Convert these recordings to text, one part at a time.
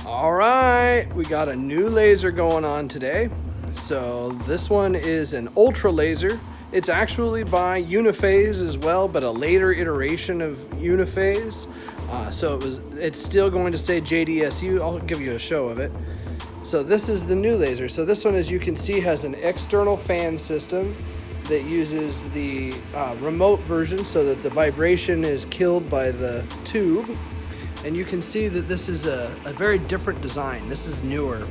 All right, we got a new laser going on today. So this one is an UltraLASER. It's actually by Uniphase as well, but a later iteration of Uniphase. It's still going to say JDSU. I'll give you a show of it. So this is the new laser. So this one, as you can see, has an external fan system that uses the remote version so that the vibration is killed by the tube. And you can see that this is a very different design. This is newer.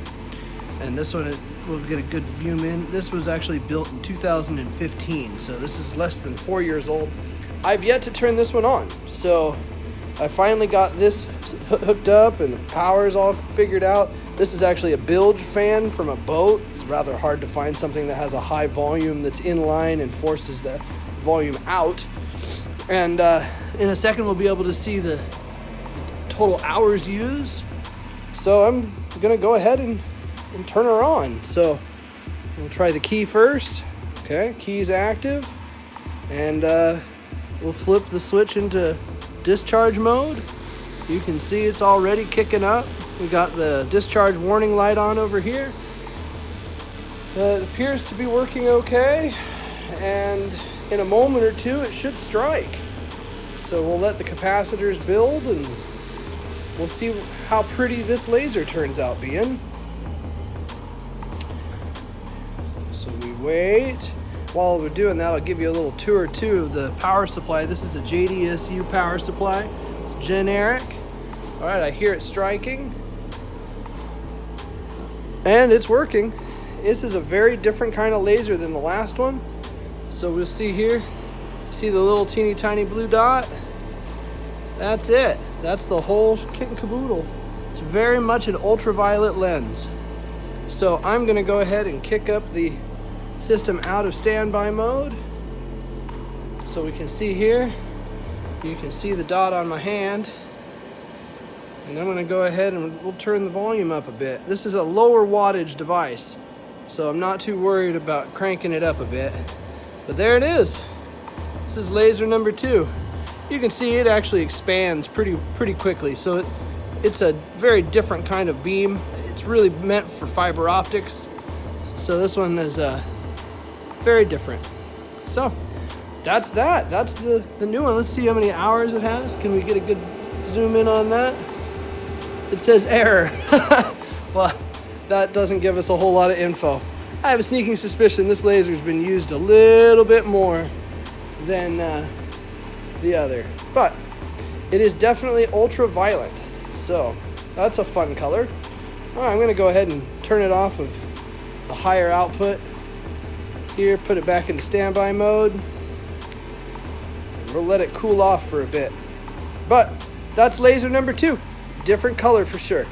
And this one, we'll get a good zoom in. This was actually built in 2015, so this is less than 4 years old. I've yet to turn this one on. So I finally got this hooked up and the power's all figured out. This is actually a bilge fan from a boat. It's rather hard to find something that has a high volume that's in line and forces the volume out. And in a second we'll be able to see the total hours used. So I'm gonna go ahead and turn her on. So we'll try the key first. Okay, key's active. And we'll flip the switch into discharge mode. You can see it's already kicking up. We got the discharge warning light on over here. It appears to be working okay. And in a moment or two, it should strike. So we'll let the capacitors build and we'll see how pretty this laser turns out being. So we wait. While we're doing that, I'll give you a little tour too of the power supply. This is a JDSU power supply. It's generic. All right, I hear it striking. And it's working. This is a very different kind of laser than the last one. So we'll see here. See the little teeny tiny blue dot? That's it. That's the whole kit and caboodle. It's very much an ultraviolet lens. So I'm gonna go ahead and kick up the system out of standby mode. So we can see here, you can see the dot on my hand. And I'm gonna go ahead and we'll turn the volume up a bit. This is a lower wattage device, so I'm not too worried about cranking it up a bit. But there it is. This is laser number 2. You can see it actually expands pretty quickly. So it's a very different kind of beam. It's really meant for fiber optics. So this one is very different. So that's that. That's the new one. Let's see how many hours it has. Can we get a good zoom in on that? It says error. Well, that doesn't give us a whole lot of info. I have a sneaking suspicion this laser's been used a little bit more than the other, but it is definitely ultraviolet, so that's a fun color. All right, I'm gonna go ahead and turn it off of the higher output here, put it back into standby mode, and we'll let it cool off for a bit. But that's laser number 2, different color for sure.